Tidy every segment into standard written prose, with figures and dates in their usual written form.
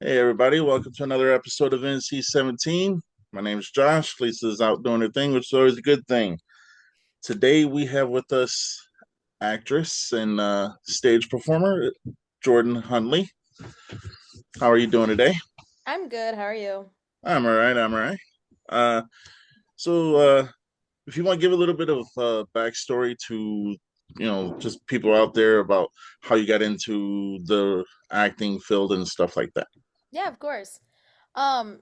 Hey everybody, welcome to another episode of NC-17. My name is Josh. Lisa's out doing her thing, which is always a good thing. Today we have with us actress and stage performer Jordan Hundley. How are you doing today? I'm good. How are you? I'm all right. I'm all right. Uh, so, if you want to give a little bit of backstory to just people out there about how you got into the acting field and stuff like that. Yeah, of course.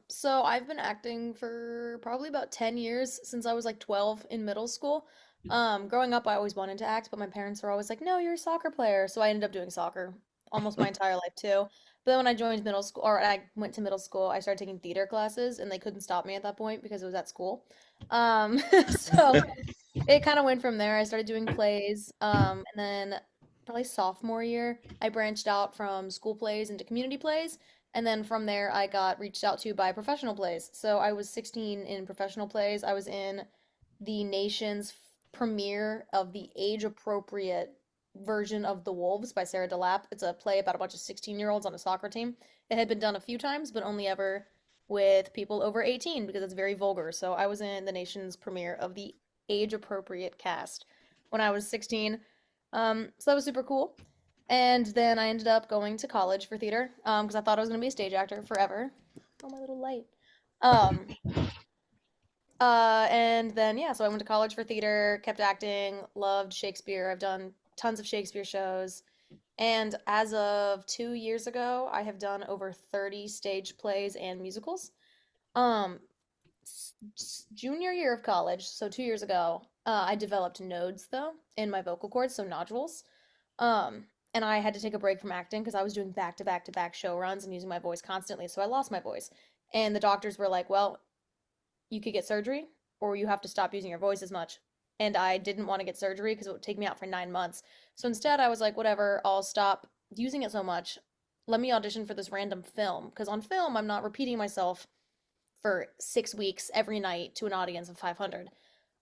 So I've been acting for probably about 10 years since I was like 12 in middle school. Growing up, I always wanted to act, but my parents were always like, "No, you're a soccer player." So I ended up doing soccer almost my entire life too. But then when I joined middle school, or I went to middle school, I started taking theater classes, and they couldn't stop me at that point because it was at school. So it kind of went from there. I started doing plays, and then probably sophomore year, I branched out from school plays into community plays, and then from there, I got reached out to by professional plays. So I was 16 in professional plays. I was in the nation's premiere of the age-appropriate version of The Wolves by Sarah DeLappe. It's a play about a bunch of 16-year-olds on a soccer team. It had been done a few times, but only ever with people over 18 because it's very vulgar. So I was in the nation's premiere of the age-appropriate cast when I was 16. So that was super cool. And then I ended up going to college for theater because I thought I was going to be a stage actor forever. Oh, my little light. Um, and then yeah, so I went to college for theater, kept acting, loved Shakespeare. I've done tons of Shakespeare shows. And as of 2 years ago, I have done over 30 stage plays and musicals. Um, Junior year of college, so 2 years ago, I developed nodes though in my vocal cords, so nodules. And I had to take a break from acting because I was doing back to back to back show runs and using my voice constantly, so I lost my voice. And the doctors were like, "Well, you could get surgery or you have to stop using your voice as much." And I didn't want to get surgery because it would take me out for 9 months. So instead, I was like, whatever, I'll stop using it so much. Let me audition for this random film because on film, I'm not repeating myself for 6 weeks every night to an audience of 500.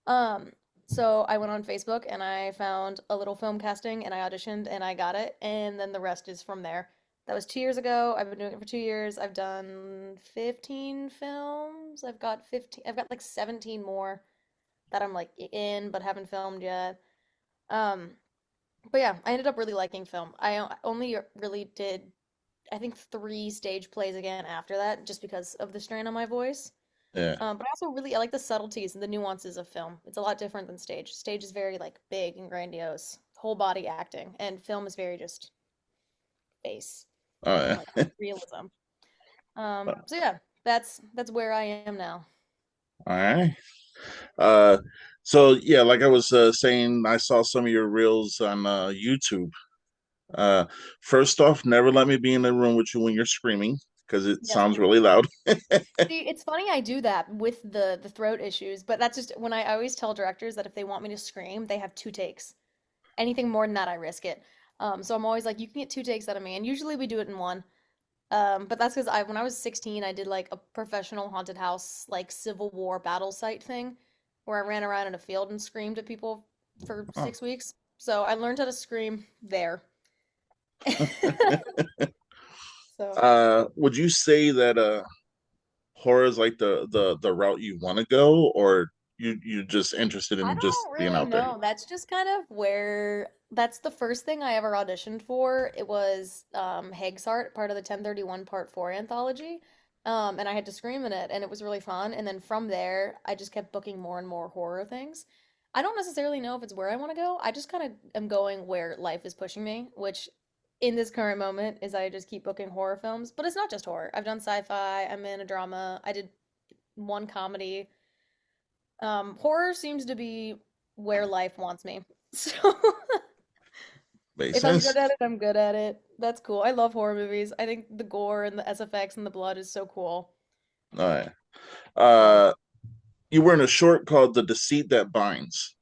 Um, so I went on Facebook and I found a little film casting and I auditioned and I got it. And then the rest is from there. That was 2 years ago. I've been doing it for 2 years. I've done 15 films. I've got like 17 more that I'm like in but haven't filmed yet. Um, but yeah, I ended up really liking film. I only really did, I think, three stage plays again after that just because of the strain on my voice. Yeah. But I also really I like the subtleties and the nuances of film. It's a lot different than stage. Stage is very like big and grandiose, whole body acting, and film is very just face and Oh, like yeah. realism. So yeah, that's where I am now. All right. Uh, so yeah, like I was saying, I saw some of your reels on YouTube. Uh, First off, never let me be in the room with you when you're screaming because it Yes. sounds really loud. See, it's funny I do that with the throat issues, but that's just when I always tell directors that if they want me to scream, they have two takes. Anything more than that, I risk it. So I'm always like, you can get two takes out of me, and usually we do it in one. But that's because when I was 16, I did like a professional haunted house, like Civil War battle site thing, where I ran around in a field and screamed at people for Oh. 6 weeks. So I learned how to scream there. So Would you say that horror is like the route you want to go, or you're just interested I in just don't being really out there? know. That's just kind of where that's the first thing I ever auditioned for. It was Hagsart, part of the 1031 Part 4 anthology. And I had to scream in it and it was really fun. And then from there, I just kept booking more and more horror things. I don't necessarily know if it's where I want to go. I just kind of am going where life is pushing me, which in this current moment is I just keep booking horror films, but it's not just horror. I've done sci-fi, I'm in a drama, I did one comedy. Horror seems to be where life wants me. So Makes if I'm good sense. at it, I'm good at it. That's cool. I love horror movies. I think the gore and the SFX and the blood is so cool. All right. So You were in a short called "The Deceit That Binds."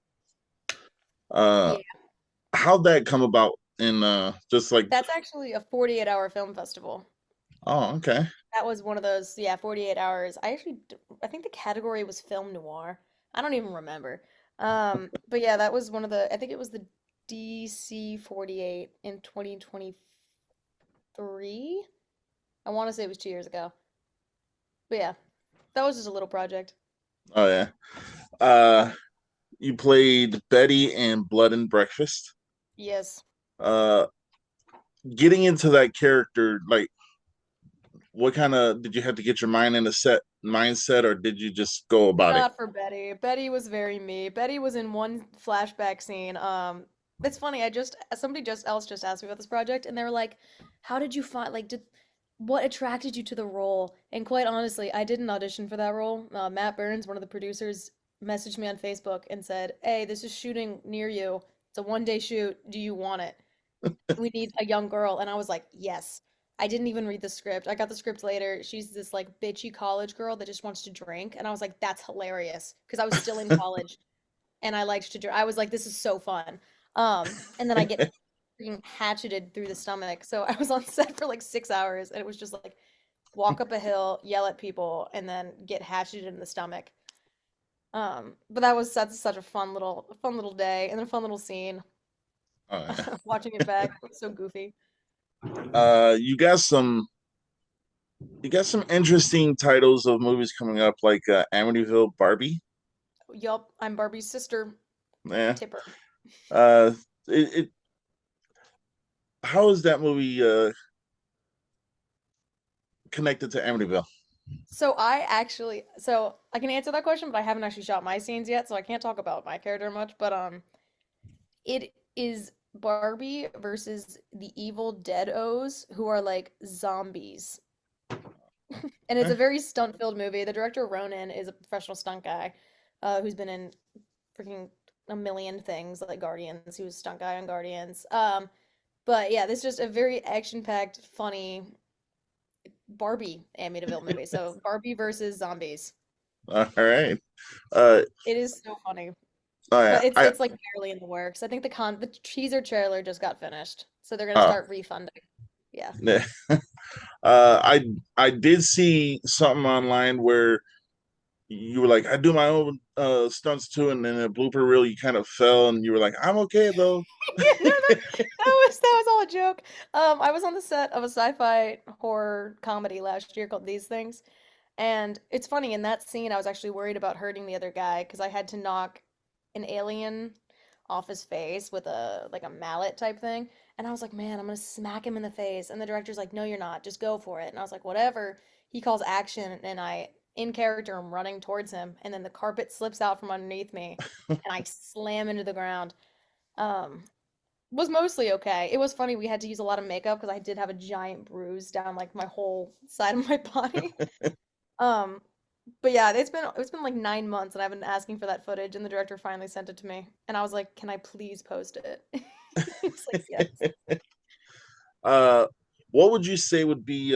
Uh, yeah, how'd that come about? In just like, that's actually a 48-hour film festival. oh, okay. That was one of those, yeah, 48 hours. I think the category was film noir. I don't even remember. But yeah, that was one of the, I think it was the DC 48 in 2023. I want to say it was 2 years ago. But yeah, that was just a little project. Oh yeah. Uh, you played Betty in Blood and Breakfast. Yes. Uh, getting into that character, like, what kind of did you have to get your mind in a set mindset, or did you just go about it? Not for Betty. Betty was very me. Betty was in one flashback scene. It's funny. Somebody just asked me about this project, and they were like, "How did you find what attracted you to the role?" And quite honestly, I didn't audition for that role. Matt Burns, one of the producers, messaged me on Facebook and said, "Hey, this is shooting near you. It's a 1 day shoot. Do you want it? We need a young girl." And I was like, yes. I didn't even read the script. I got the script later. She's this like bitchy college girl that just wants to drink. And I was like, that's hilarious. Because I was still in college and I liked to drink. I was like, this is so fun. And then I get freaking hatcheted through the stomach. So I was on set for like 6 hours and it was just like walk up a hill, yell at people, and then get hatcheted in the stomach. But that's such a fun little day and then a fun little scene. Oh, yeah. Watching it back, it's so goofy. Uh, you got some you got some interesting titles of movies coming up, like Amityville Barbie. Yup, I'm Barbie's sister, Yeah. Tipper. Uh, it how is that movie connected to Amityville? So I can answer that question, but I haven't actually shot my scenes yet, so I can't talk about my character much. But it is Barbie versus the Evil Dead-Os, who are like zombies, and it's Eh, a very stunt-filled movie. The director Ronan is a professional stunt guy, who's been in freaking a million things like Guardians. He was stunt guy on Guardians. But yeah, this is just a very action-packed, funny Barbie Amityville movie. So Barbie versus zombies. all right. Uh, It is so funny. oh yeah. But it's like barely in the works. I think the teaser trailer just got finished. So they're gonna Oh, start refunding. Yeah. yeah. I did see something online where you were like, I do my own stunts too, and then a blooper reel, you kind of fell, and you were like, I'm okay though. Yeah, no, that was all a joke. I was on the set of a sci-fi horror comedy last year called These Things. And it's funny, in that scene, I was actually worried about hurting the other guy because I had to knock an alien off his face with a mallet type thing. And I was like, man, I'm gonna smack him in the face. And the director's like, no, you're not. Just go for it. And I was like, whatever. He calls action, and in character, I'm running towards him, and then the carpet slips out from underneath me, and I slam into the ground. Um, was mostly okay. It was funny. We had to use a lot of makeup because I did have a giant bruise down like my whole side of my body. Um, but yeah, it's been like 9 months and I've been asking for that footage and the director finally sent it to me and I was like, "Can I please post it?" It's like, "Yes." uh, what would you say would be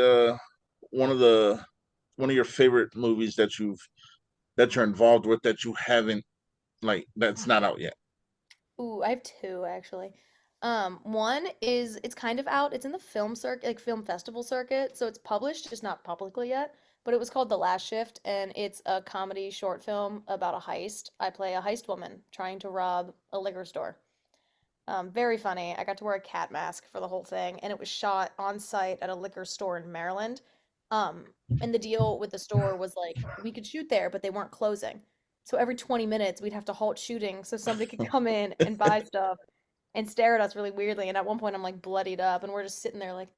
one of the one of your favorite movies that you're involved with that you haven't like that's not out yet? Ooh, I have two actually. One is it's kind of out. It's in the film circuit, like film festival circuit, so it's published, just not publicly yet. But it was called The Last Shift, and it's a comedy short film about a heist. I play a heist woman trying to rob a liquor store. Very funny. I got to wear a cat mask for the whole thing, and it was shot on site at a liquor store in Maryland. Um, and the deal with the store was like we could shoot there, but they weren't closing. So every 20 minutes we'd have to halt shooting so somebody could come in and buy stuff and stare at us really weirdly. And at one point I'm like bloodied up and we're just sitting there like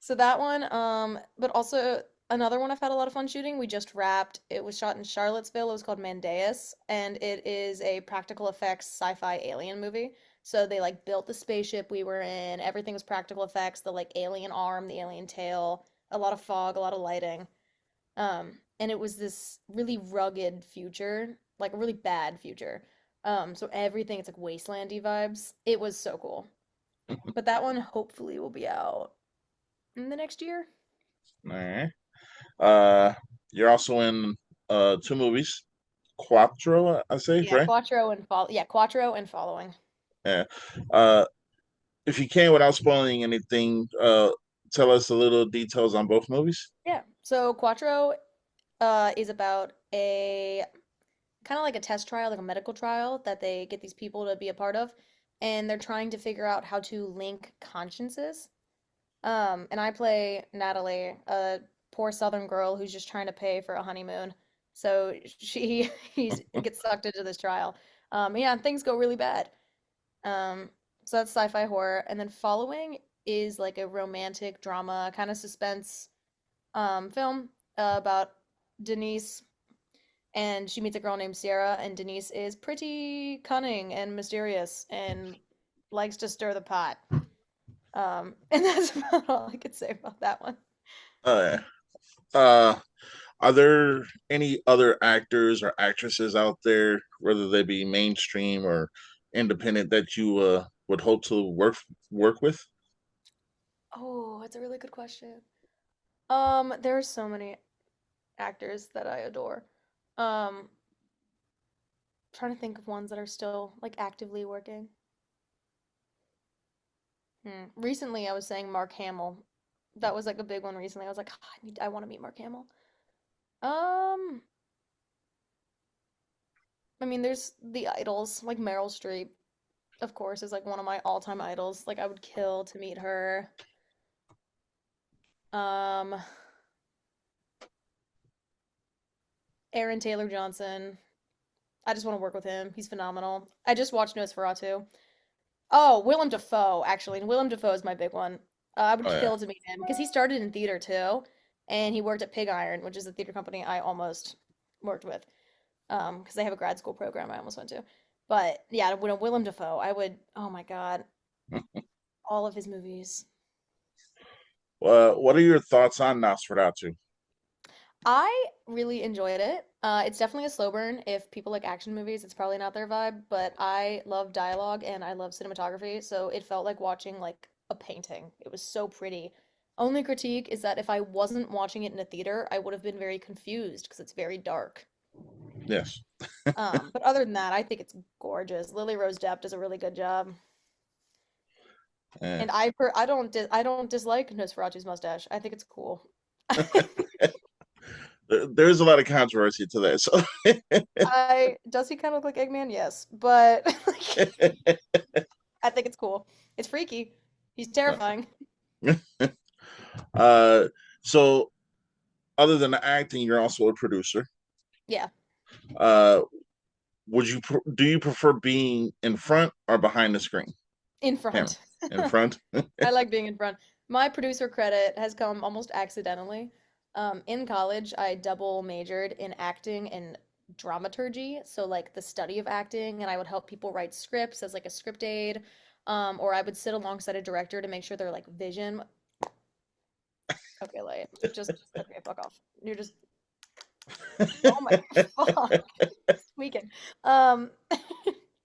so that one, but also another one I've had a lot of fun shooting. We just wrapped. It was shot in Charlottesville. It was called Mandeus, and it is a practical effects sci-fi alien movie. So they like built the spaceship we were in. Everything was practical effects. The like alien arm, the alien tail, a lot of fog, a lot of lighting. And it was this really rugged future, like a really bad future. So everything, it's like wastelandy vibes. It was so cool. But that one hopefully will be out in the next year. All right. Uh, you're also in two movies, Quattro, I say, Yeah, right? Quattro and following. Yeah. Uh, if you can, without spoiling anything, tell us a little details on both movies. Yeah. So Quattro is about a kind of like a test trial, like a medical trial that they get these people to be a part of. and they're trying to figure out how to link consciences. And I play Natalie, a poor Southern girl who's just trying to pay for a honeymoon. So he gets sucked into this trial. Yeah, things go really bad. Um, so that's sci-fi horror, and then following is like a romantic drama kind of suspense film about Denise, and she meets a girl named Sierra, and Denise is pretty cunning and mysterious and likes to stir the pot. And that's about all I could say about that one. Uh, uh, are there any other actors or actresses out there, whether they be mainstream or independent, that you would hope to work with? Oh, that's a really good question. There are so many actors that I adore. Um, Trying to think of ones that are still like actively working. Recently, I was saying Mark Hamill. That was like a big one recently. I was like, "Ah, I want to meet Mark Hamill." Um, I mean, there's the idols like Meryl Streep, of course, is like one of my all-time idols. Like I would kill to meet her. Um, Aaron Taylor Johnson. I just want to work with him. He's phenomenal. I just watched Nosferatu. Oh, Willem Dafoe, actually. And Willem Dafoe is my big one. I would Oh yeah. kill to meet him because he started in theater too, and he worked at Pig Iron, which is a theater company I almost worked with. Because they have a grad school program I almost went to. But yeah, when Willem Dafoe, I would. Oh my God, all of his movies. What are your thoughts on Nosferatu? I really enjoyed it. It's definitely a slow burn. If people like action movies, it's probably not their vibe, but I love dialogue and I love cinematography, so it felt like watching like a painting. It was so pretty. Only critique is that if I wasn't watching it in a theater, I would have been very confused because it's very dark. Yes. But other than that, I think it's gorgeous. Lily Rose Depp does a really good job. Yeah. And I don't dislike Nosferatu's mustache. I think it's cool. There's a lot of controversy to that. So I does he kind of look like Eggman? Yes, but like, I think it's cool. It's freaky. He's terrifying. uh, so other than the acting, you're also a producer. Yeah, Uh, do you prefer being in front or behind the screen? in Camera front. in front. I like being in front. My producer credit has come almost accidentally. In college, I double majored in acting and dramaturgy, so like the study of acting, and I would help people write scripts as like a script aide, or I would sit alongside a director to make sure their like vision. Okay, like just okay, fuck off. You're just oh my fuck, squeaking. Um,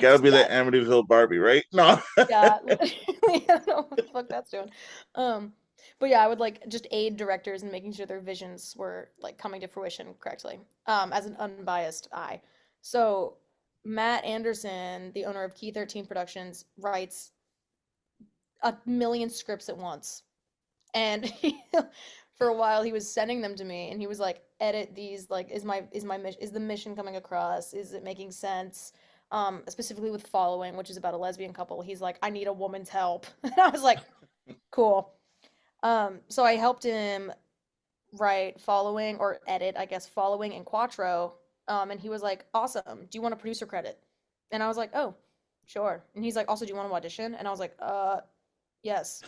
Gotta just be that got Amityville Barbie, right? No. yeah, literally, I don't know what the fuck that's doing. Um, but yeah, I would like just aid directors in making sure their visions were like coming to fruition correctly, as an unbiased eye. So Matt Anderson, the owner of Key 13 Productions, writes a million scripts at once. And for a while he was sending them to me and he was like, edit these, like, is the mission coming across? Is it making sense? Specifically with following, which is about a lesbian couple, he's like, I need a woman's help. And I was like, cool. So I helped him write following or edit, I guess, following and Quattro. And he was like, awesome. Do you want a producer credit? And I was like, oh, sure. And he's like, also, do you want to audition? And I was like, yes.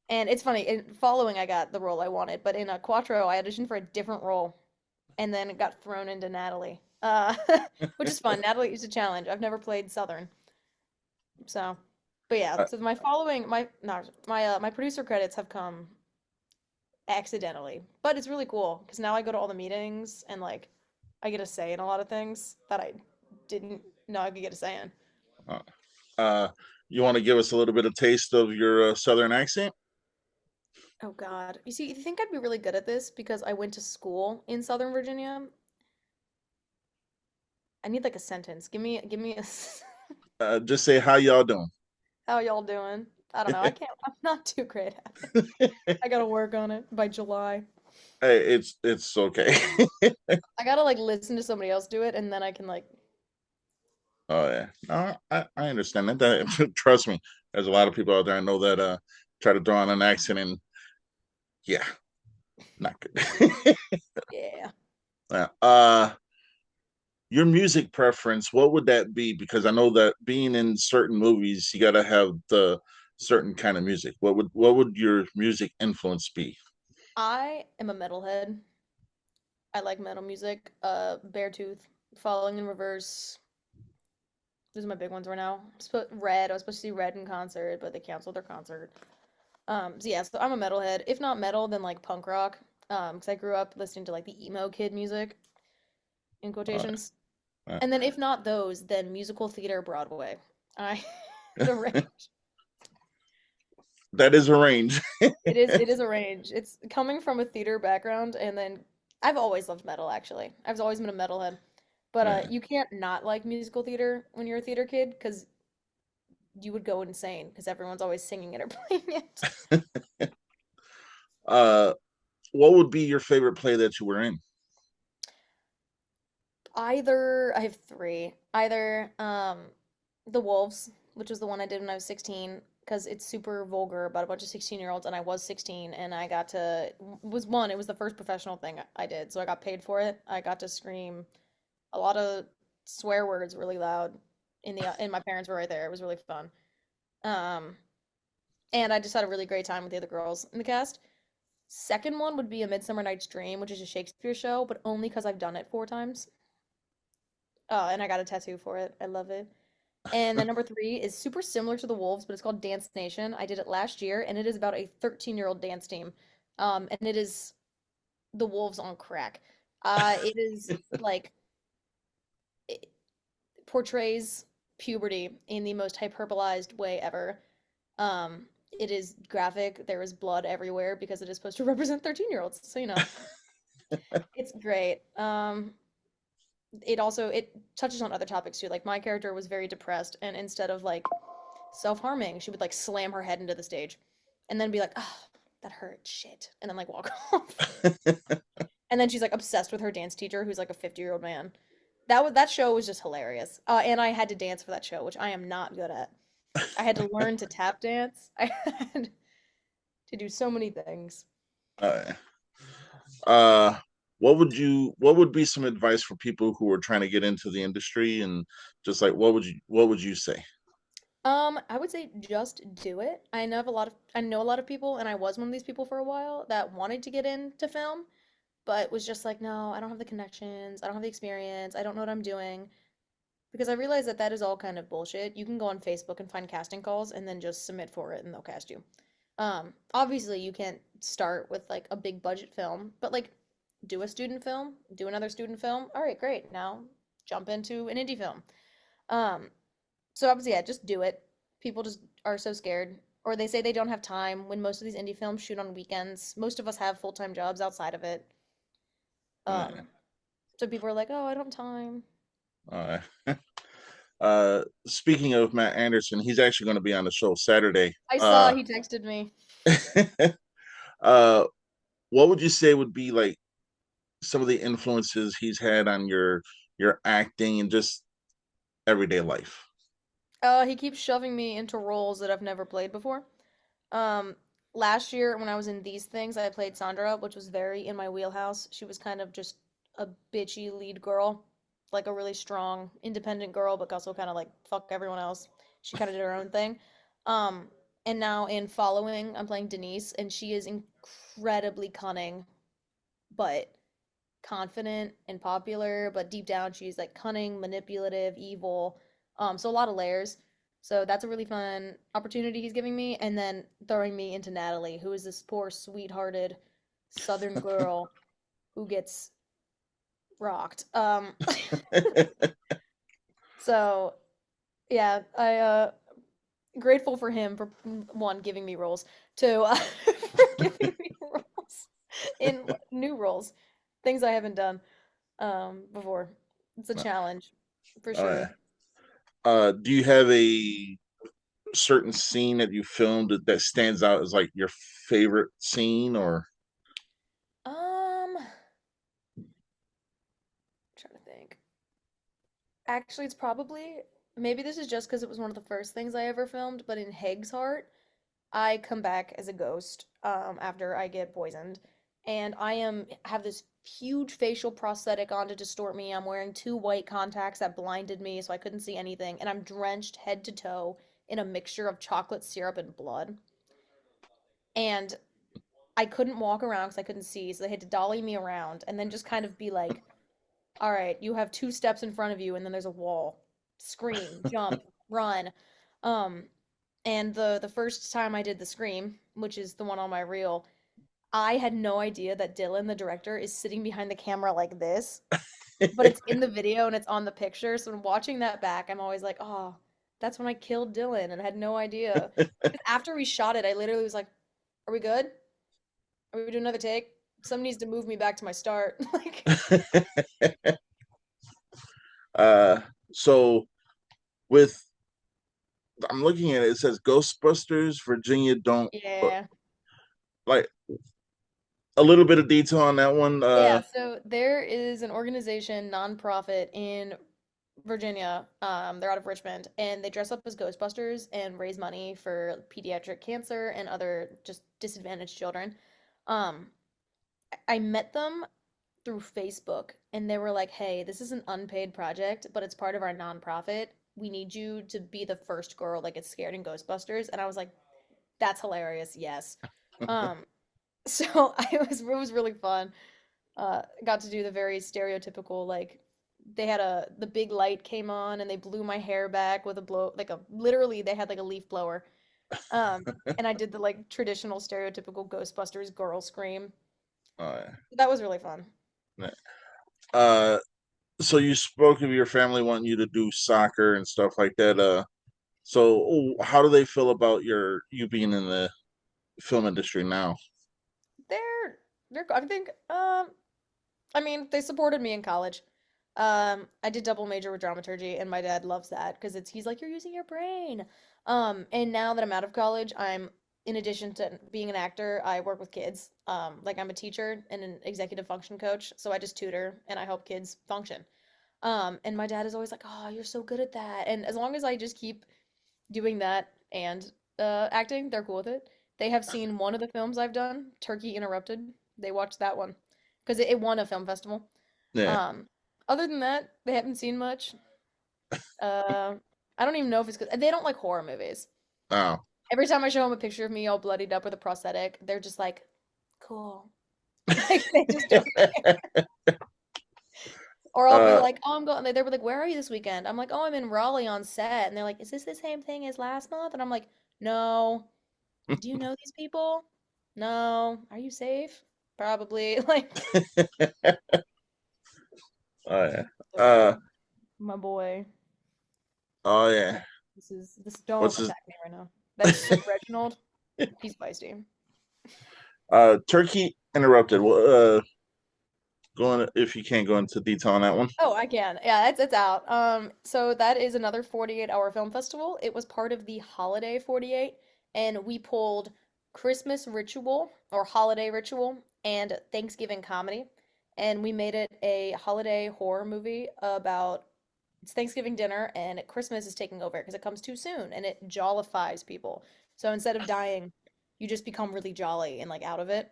And it's funny, in following I got the role I wanted, but in a Quattro I auditioned for a different role and then got thrown into Natalie. Which is fun. Natalie is a challenge. I've never played Southern. So, but yeah, Uh, so my following my no, my producer credits have come accidentally. But it's really cool because now I go to all the meetings and like I get a say in a lot of things that I didn't know I could get a say in. uh, uh, you want to give us a little bit of taste of your Southern accent? Oh God. You see, you think I'd be really good at this because I went to school in Southern Virginia. I need like a sentence. Give me a Just say how y'all doing. how y'all doing? I don't know. I can't. I'm not too great at it. I gotta work on it by July. Hey, it's okay. I gotta like listen to somebody else do it, and then I can like Oh yeah, no, I understand that. Trust me, there's a lot of people out there I know that try to draw on an accent, and yeah, not good. Yeah. Yeah. Your music preference, what would that be? Because I know that being in certain movies, you got to have the certain kind of music. What would your music influence be? I am a metalhead. I like metal music. Beartooth, Falling in Reverse. Those are my big ones right now. Red. I was supposed to see Red in concert, but they canceled their concert. So yeah, so I'm a metalhead. If not metal, then like punk rock. Because I grew up listening to like the emo kid music in Uh, quotations. uh, And then if not those, then musical theater Broadway. I the range. that is a range. It is a range. It's coming from a theater background and then I've always loved metal actually. I've always been a metalhead. But Yeah. you can't not like musical theater when you're a theater kid because you would go insane because everyone's always singing it or playing it. uh, what would be your favorite play that you were in? Either I have three. Either The Wolves, which was the one I did when I was 16, because it's super vulgar about a bunch of 16-year-olds, and I was 16, and I got to it was the first professional thing I did, so I got paid for it. I got to scream a lot of swear words really loud and my parents were right there. It was really fun. Um, and I just had a really great time with the other girls in the cast. Second one would be A Midsummer Night's Dream, which is a Shakespeare show, but only because I've done it 4 times. And I got a tattoo for it. I love it. And then number three is super similar to The Wolves, but it's called Dance Nation. I did it last year, and it is about a 13-year-old dance team. And it is The Wolves on crack. It is like it portrays puberty in the most hyperbolized way ever. It is graphic. There is blood everywhere because it is supposed to represent 13-year-olds. So, it's great. It touches on other topics too. Like my character was very depressed, and instead of like self-harming, she would like slam her head into the stage and then be like, oh, that hurt, shit, and then like walk off. And then she's like obsessed with her dance teacher, who's like a 50-year-old man. That show was just hilarious. And I had to dance for that show, which I am not good at. I had to learn to tap dance. I had to do so many things. uh, uh, what would be some advice for people who are trying to get into the industry, and just like what would you say? I would say just do it. I know a lot of people, and I was one of these people for a while that wanted to get into film, but was just like, no, I don't have the connections, I don't have the experience, I don't know what I'm doing. Because I realized that that is all kind of bullshit. You can go on Facebook and find casting calls and then just submit for it and they'll cast you. Obviously you can't start with like a big budget film, but like do a student film, do another student film. All right, great. Now jump into an indie film. Um, so obviously, yeah, just do it. People just are so scared, or they say they don't have time when most of these indie films shoot on weekends. Most of us have full-time jobs outside of it. Uh, Um, so people are like, "Oh, I don't have time." uh, speaking of Matt Anderson, he's actually going to be on the show Saturday. I saw he texted me. uh, what would you say would be like some of the influences he's had on your acting and just everyday life? He keeps shoving me into roles that I've never played before. Um, Last year when I was in These Things, I played Sandra, which was very in my wheelhouse. She was kind of just a bitchy lead girl, like a really strong, independent girl, but also kind of like fuck everyone else. She kind of did her own thing. Um, and now in Following, I'm playing Denise, and she is incredibly cunning, but confident and popular, but deep down she's like cunning, manipulative, evil. So a lot of layers. So that's a really fun opportunity he's giving me, and then throwing me into Natalie, who is this poor, sweethearted Southern girl who gets rocked. So yeah, I grateful for him for one giving me roles, two for giving me roles in new roles, things I haven't done before. It's a challenge for uh, sure. do you have a certain scene that you filmed that stands out as like your favorite scene, or Trying to think. Actually, it's probably maybe this is just because it was one of the first things I ever filmed, but in Heg's Heart, I come back as a ghost after I get poisoned, and have this huge facial prosthetic on to distort me. I'm wearing two white contacts that blinded me, so I couldn't see anything, and I'm drenched head to toe in a mixture of chocolate syrup and blood. And I couldn't walk around because I couldn't see, so they had to dolly me around and then just kind of be like, "All right, you have two steps in front of you, and then there's a wall. Scream, jump, run." Um, and the first time I did the scream, which is the one on my reel, I had no idea that Dylan, the director, is sitting behind the camera like this, but it's in the video and it's on the picture. So when watching that back, I'm always like, "Oh, that's when I killed Dylan," and I had no idea. After we shot it, I literally was like, "Are we good? Are we doing another take? Someone needs to move me back to my start." Like, uh, so with I'm looking at it. It says Ghostbusters Virginia don't yeah. like a little bit of detail on that one. Yeah, so there is an organization, nonprofit in Virginia. They're out of Richmond, and they dress up as Ghostbusters and raise money for pediatric cancer and other just disadvantaged children. Um, I met them through Facebook, and they were like, "Hey, this is an unpaid project, but it's part of our nonprofit. We need you to be the first girl that gets scared in Ghostbusters." And I was like, "That's hilarious, yes." Um, so it was really fun. Got to do the very stereotypical like the big light came on and they blew my hair back with a blow like a literally they had like a leaf blower. And I did the like traditional stereotypical Ghostbusters girl scream. uh, That was really fun. uh, so you spoke of your family wanting you to do soccer and stuff like that. So how do they feel about you being in the film industry now? They're I think I mean, they supported me in college. I did double major with dramaturgy, and my dad loves that because he's like, "You're using your brain." And now that I'm out of college, in addition to being an actor, I work with kids. Like I'm a teacher and an executive function coach, so I just tutor and I help kids function. And my dad is always like, "Oh, you're so good at that." And as long as I just keep doing that and acting, they're cool with it. They have seen one of the films I've done, Turkey Interrupted. They watched that one because it won a film festival. Yeah. Um, Other than that, they haven't seen much. Uh, I don't even know if it's good. They don't like horror movies. Oh. Every time I show them a picture of me all bloodied up with a prosthetic, they're just like, "Cool." Like they just don't care. Or I'll be uh, like, "Oh, I'm going." They're like, "Where are you this weekend?" I'm like, "Oh, I'm in Raleigh on set." And they're like, "Is this the same thing as last month?" And I'm like, "No." Do you know these people? No. Are you safe? Probably. Like, oh yeah. they're like, Uh, my boy, oh yeah. this don't What's his? attack me right now. That's Reginald. He's feisty. Turkey interrupted. Well, going if you can't go into detail on that one. Oh, I can. Yeah, it's out. So that is another 48-hour film festival. It was part of the Holiday 48, and we pulled Christmas ritual or holiday ritual and Thanksgiving comedy, and we made it a holiday horror movie about it's Thanksgiving dinner and Christmas is taking over because it comes too soon and it jollifies people. So instead of dying, you just become really jolly and like out of it.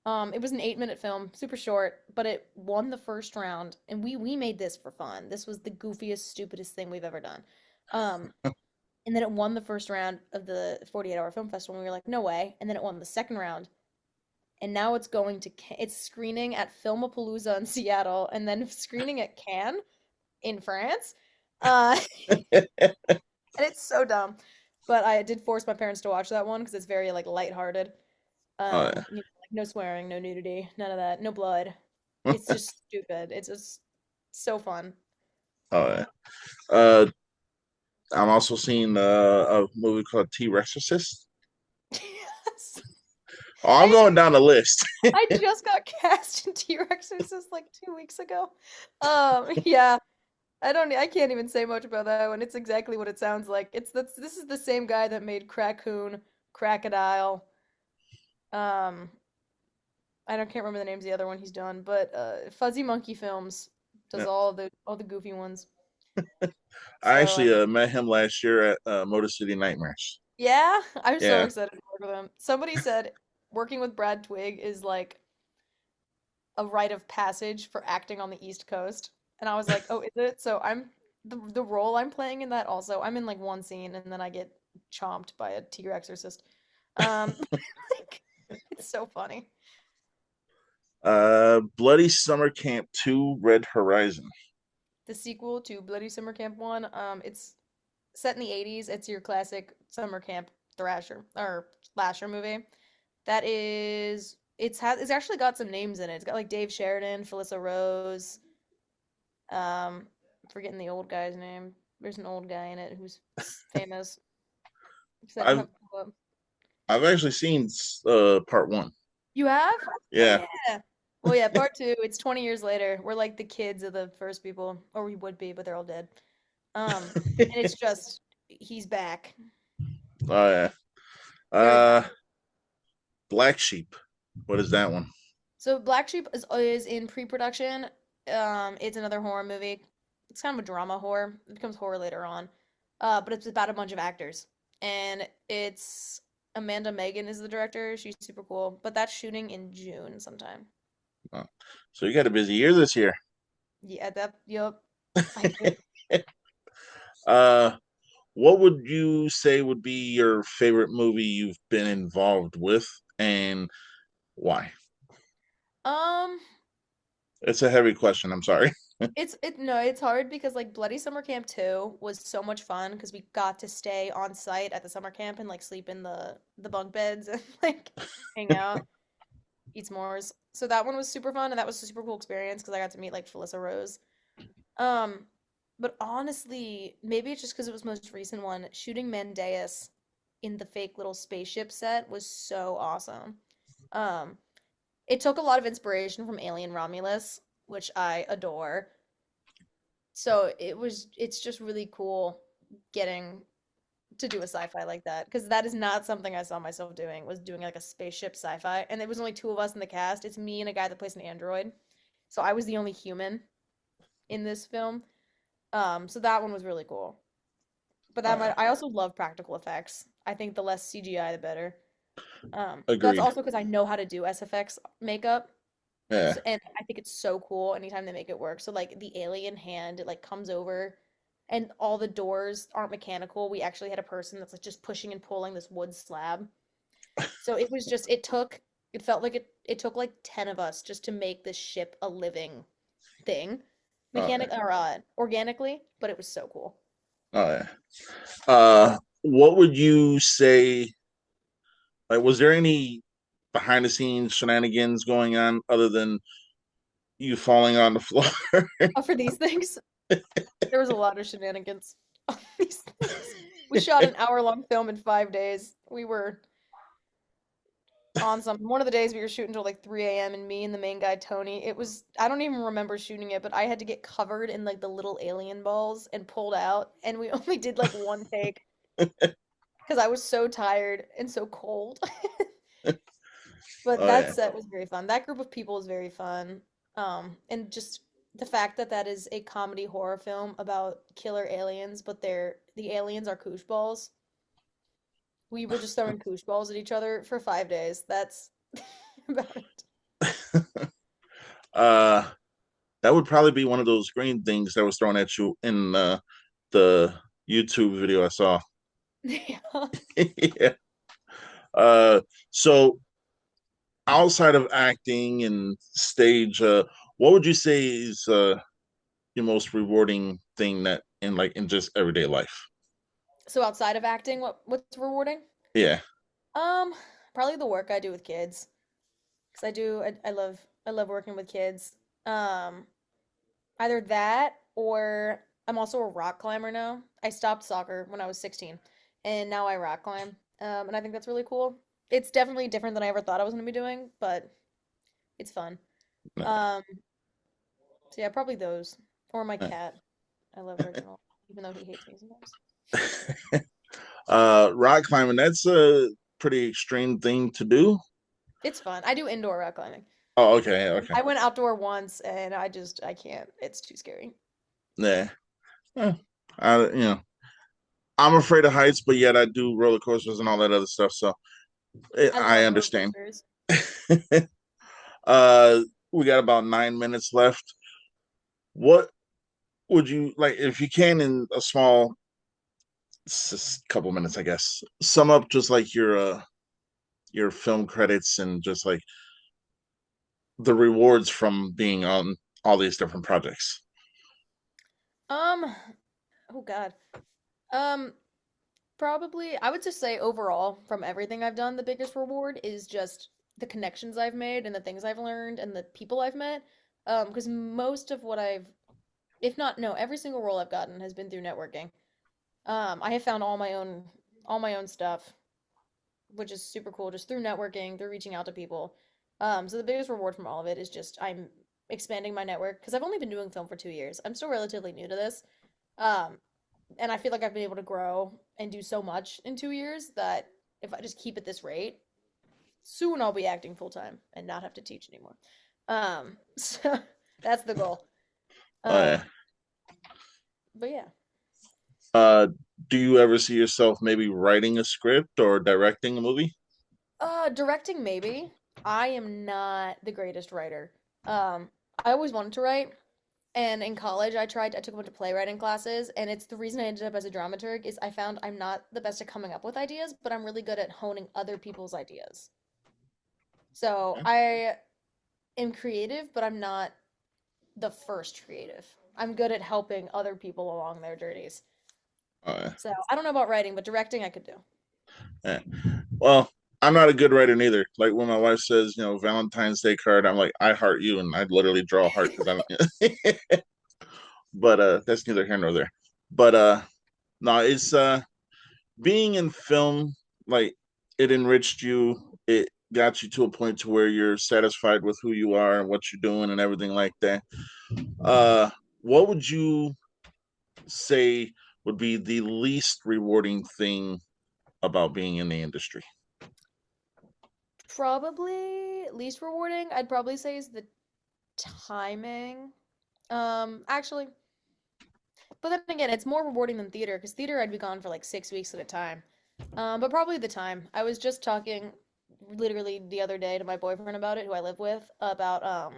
It was an 8-minute film, super short, but it won the first round, and we made this for fun. This was the goofiest, stupidest thing we've ever done. Um, and then it won the first round of the 48-hour film festival, and we were like, no way. And then it won the second round, and now it's going to it's screening at Filmapalooza in Seattle, and then screening at Cannes in France. Uh, and it's so dumb. But I did force my parents to watch that one because it's very like lighthearted. Oh yeah. Like no swearing, no nudity, none of that, no blood. It's just stupid. It's just so fun. Oh yeah. Uh, I'm also seeing a movie called T-Rexorcist. Yes. Oh, I'm I going down the list. I just got cast in T-Rexorcist like 2 weeks ago. Yeah. I can't even say much about that one. It's exactly what it sounds like. This is the same guy that made Crackoon, Crocodile. Um, I don't can't remember the names of the other one he's done, but Fuzzy Monkey Films does Yeah. all the goofy ones. I So actually met him last year at Motor City Nightmares. yeah, I'm so Yeah. excited to work with him. Somebody said working with Brad Twigg is like a rite of passage for acting on the East Coast. And I was like, oh, is it? So I'm the role I'm playing in that also. I'm in like one scene and then I get chomped by a tiger exorcist. Like, it's so funny. Bloody Summer Camp 2 Red Horizon. The sequel to Bloody Summer Camp 1, it's set in the 80s. It's your classic summer camp thrasher or slasher movie. That is it's actually got some names in it. It's got like Dave Sheridan, Felissa Rose, forgetting the old guy's name. There's an old guy in it who's famous. So I don't I've have to pull up. I've actually seen part one. You have? Oh Yeah. yeah. Well, yeah, part two. It's 20 years later. We're like the kids of the first people, or we would be, but they're all dead. And it's just he's back. Oh yeah. Very fun. Uh, Black Sheep. What is that one? So Black Sheep is in pre-production. It's another horror movie. It's kind of a drama horror. It becomes horror later on. But it's about a bunch of actors. And it's Amanda Megan is the director. She's super cool. But that's shooting in June sometime. Oh. So you got a busy year this year. Yeah, yup. I do. Uh, what would you say would be your favorite movie you've been involved with, and why? Um, It's a heavy question. I'm sorry. it's hard because like Bloody Summer Camp 2 was so much fun because we got to stay on site at the summer camp and like sleep in the bunk beds and like hang out, eat s'mores. So that one was super fun and that was a super cool experience because I got to meet like Felissa Rose. Um, but honestly, maybe it's just because it was most recent one. Shooting Mendeus in the fake little spaceship set was so awesome. Um, it took a lot of inspiration from Alien Romulus, which I adore. So it's just really cool getting to do a sci-fi like that because that is not something I saw myself doing, was doing like a spaceship sci-fi. And there was only two of us in the cast. It's me and a guy that plays an android. So I was the only human in this film. So that one was really cool. But Uh, I also love practical effects. I think the less CGI the better. That's Agreed. also because I know how to do SFX makeup. Yeah. So, and I think it's so cool anytime they make it work. So like the alien hand, it like comes over and all the doors aren't mechanical. We actually had a person that's like just pushing and pulling this wood slab. So it was just it felt like it took like 10 of us just to make this ship a living thing. Oh yeah. Organically, but it was so cool. Oh yeah. What would you say? Like, was there any behind the scenes shenanigans going on other than you falling on the floor? Oh, for these things, there was a lot of shenanigans on these things. We shot an hour-long film in 5 days. We were on some one of the days we were shooting until like 3 a.m. and me and the main guy Tony. It was I don't even remember shooting it, but I had to get covered in like the little alien balls and pulled out, and we only did like one take because I was so tired and so cold. But Oh that yeah. set was very fun. That group of people was very fun. And just the fact that that is a comedy horror film about killer aliens, but the aliens are koosh balls. We were just throwing koosh balls at each other for 5 days. That's about it. uh, that would probably be one of those green things that was thrown at you in the YouTube video I saw. Yeah. Yeah. Uh, so outside of acting and stage, what would you say is your most rewarding thing that in like in just everyday life? So outside of acting, what's rewarding? Yeah. Um, Probably the work I do with kids. Because I love working with kids. Um, Either that or I'm also a rock climber now. I stopped soccer when I was 16 and now I rock climb. And I think that's really cool. It's definitely different than I ever thought I was going to be doing, but it's fun. Um, so yeah, probably those. Or my cat. I love Reginald, even though he hates me sometimes. Rock climbing, that's a pretty extreme thing to do. It's fun. I do indoor rock climbing. Oh, okay, okay. I went outdoor once and I can't. It's too scary. Yeah. Eh, I'm afraid of heights, but yet I do roller coasters and all that other stuff. So I I love roller understand. coasters. uh, we got about 9 minutes left. What would you like if you can in a small couple minutes, I guess, sum up just like your film credits and just like the rewards from being on all these different projects. Um, oh God. Um, Probably, I would just say overall, from everything I've done, the biggest reward is just the connections I've made and the things I've learned and the people I've met. Because most of what I've, if not, no, every single role I've gotten has been through networking. I have found all my own stuff, which is super cool, just through networking, through reaching out to people. So the biggest reward from all of it is just I'm expanding my network because I've only been doing film for 2 years. I'm still relatively new to this. Um, and I feel like I've been able to grow and do so much in 2 years that if I just keep at this rate, soon I'll be acting full time and not have to teach anymore. So that's the goal. Uh, Um, but yeah. uh, do you ever see yourself maybe writing a script or directing a movie? Directing maybe. I am not the greatest writer. I always wanted to write, and in college I took a bunch of playwriting classes, and it's the reason I ended up as a dramaturg is I found I'm not the best at coming up with ideas, but I'm really good at honing other people's ideas. So I am creative, but I'm not the first creative. I'm good at helping other people along their journeys. Uh, So I don't know about writing, but directing I could do. yeah. Well, I'm not a good writer neither. Like when my wife says, Valentine's Day card, I'm like, I heart you, and I literally draw a heart because I don't. But that's neither here nor there. But no, it's being in film, like it enriched you. It got you to a point to where you're satisfied with who you are and what you're doing and everything like that. Uh, what would you say would be the least rewarding thing about being in the industry? Probably least rewarding, I'd probably say is the timing. Actually, but then again, it's more rewarding than theater because theater I'd be gone for like 6 weeks at a time. But probably the time. I was just talking literally the other day to my boyfriend about it, who I live with, about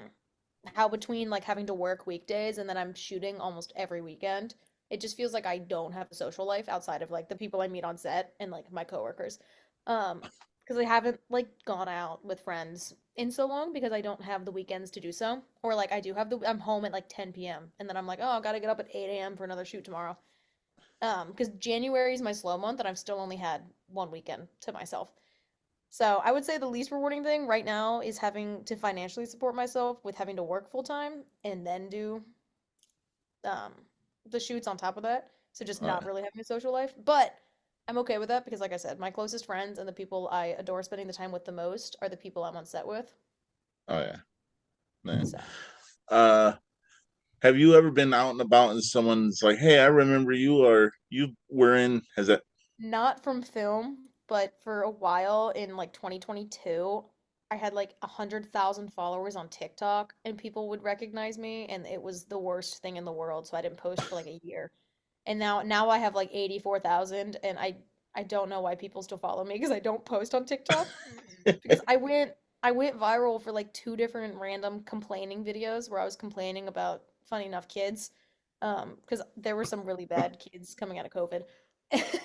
how between like having to work weekdays and then I'm shooting almost every weekend, it just feels like I don't have a social life outside of like the people I meet on set and like my coworkers. Um, because I haven't like gone out with friends in so long because I don't have the weekends to do so. Or like I do have I'm home at like 10 p.m. and then I'm like, oh, I gotta get up at 8 a.m. for another shoot tomorrow. Because January is my slow month and I've still only had one weekend to myself. So I would say the least rewarding thing right now is having to financially support myself with having to work full time and then do um, the shoots on top of that. So just Uh, not really having a social life. But I'm okay with that because, like I said, my closest friends and the people I adore spending the time with the most are the people I'm on set with. oh yeah, man. So Uh, have you ever been out and about and someone's like, "Hey, I remember you," or you were in? Has that? not from film, but for a while in like 2022, I had like 100,000 followers on TikTok and people would recognize me and it was the worst thing in the world, so I didn't post for like a year. And now I have like 84,000 and I don't know why people still follow me because I don't post on TikTok because I went viral for like two different random complaining videos where I was complaining about funny enough kids because there were some really bad kids coming out of COVID.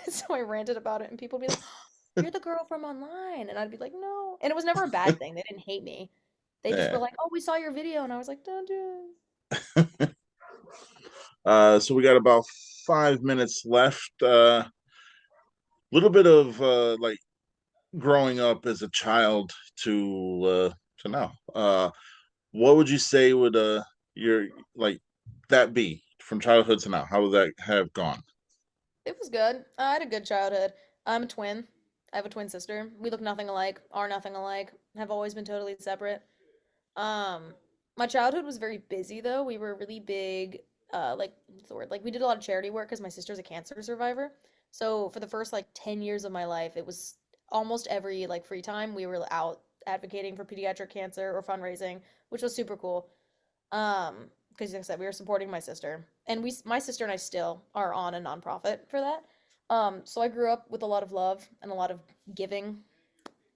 So I ranted about it and people would be like, "Oh, you're the girl from online." And I'd be like, "No." And it was never a bad thing. They didn't hate me. They just were Yeah. like, "Oh, we saw your video." And I was like, "Don't do it." So we got about 5 minutes left. Little bit of like growing up as a child to now. What would you say would your like that be from childhood to now? How would that have gone? It was good. I had a good childhood. I'm a twin. I have a twin sister. We look nothing alike, are nothing alike, have always been totally separate. Um, my childhood was very busy though. We were really big, like what's the word? Like we did a lot of charity work because my sister's a cancer survivor. So for the first like 10 years of my life, it was almost every like free time we were out advocating for pediatric cancer or fundraising, which was super cool. Um, because like I said, we were supporting my sister, and my sister and I still are on a nonprofit for that. So I grew up with a lot of love and a lot of giving.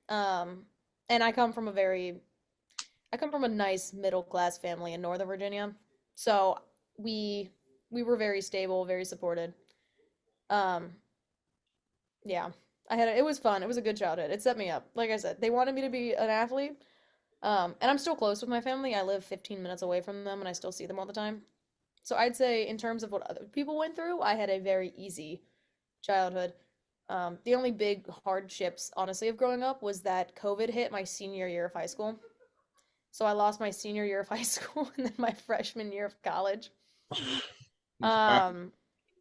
Um, and I come from a nice middle class family in Northern Virginia, so we we were very stable, very supported. Um, yeah, it was fun. It was a good childhood. It set me up. Like I said, they wanted me to be an athlete. And I'm still close with my family. I live 15 minutes away from them, and I still see them all the time. So I'd say, in terms of what other people went through, I had a very easy childhood. The only big hardships, honestly, of growing up was that COVID hit my senior year of high school. So I lost my senior year of high school and then my freshman year of college. Wow. Um,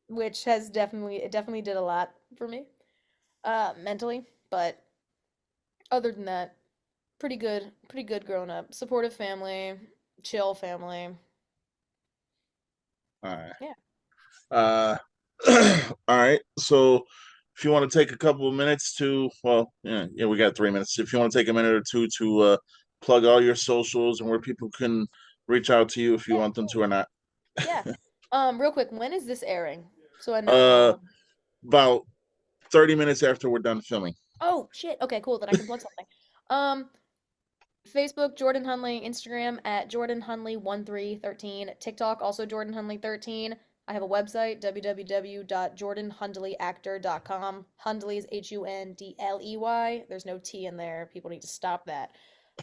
which it definitely did a lot for me, mentally. But other than that, pretty good growing up. Supportive family, chill family. All right. Yeah. Uh, all right. So if you want to take a couple of minutes to, well, yeah, we got 3 minutes. If you want to take a minute or two to plug all your socials and where people can reach out to you if you Yeah, want them to or not. yeah. Real quick, when is this airing? So I Uh, know. about 30 minutes after we're done filming. Oh, shit. Okay, cool. Then I can plug something. Um, Facebook, Jordan Hundley. Instagram at Jordan Hundley 1313. TikTok, also Jordan Hundley 13. I have a website, www.jordanhundleyactor.com. Hundley is Hundley. There's no T in there. People need to stop that.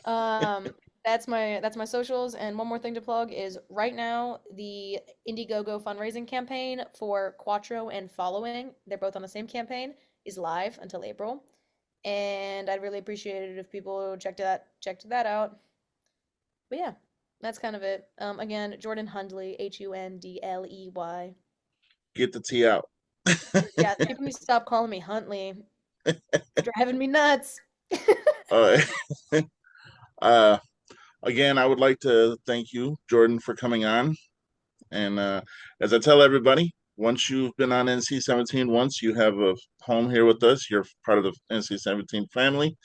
Um, that's my socials. And one more thing to plug is right now the Indiegogo fundraising campaign for Quattro and Following, they're both on the same campaign, is live until April. And I'd really appreciate it if people checked that out. But yeah, that's kind of it. Again, Jordan Hundley, Hundley. Get the tea out. Yeah, people need to stop calling me Huntley. It's driving me nuts. uh, uh, again, I would like to thank you, Jordan, for coming on. And as I tell everybody, once you've been on NC-17 once, you have a home here with us. You're part of the NC-17 family.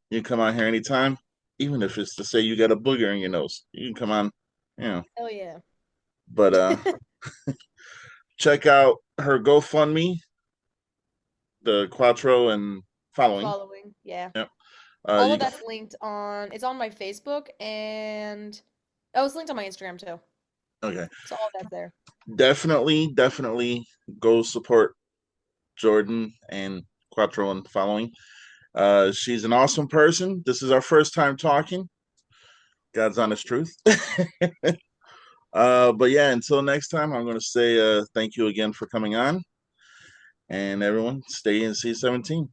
You can come on here anytime, even if it's to say you got a booger in your nose. You can come on, you know. Hell yeah. But check out her GoFundMe, the Quattro and following. Following, yeah. Yep. All You of that's linked on, it's on my Facebook and oh, it's linked on my Instagram too. okay? So all of that's there. Definitely go support Jordan and Quattro and following. She's an awesome person. This is our first time talking. God's honest truth. But yeah, until next time, I'm going to say thank you again for coming on. And everyone, stay in C17.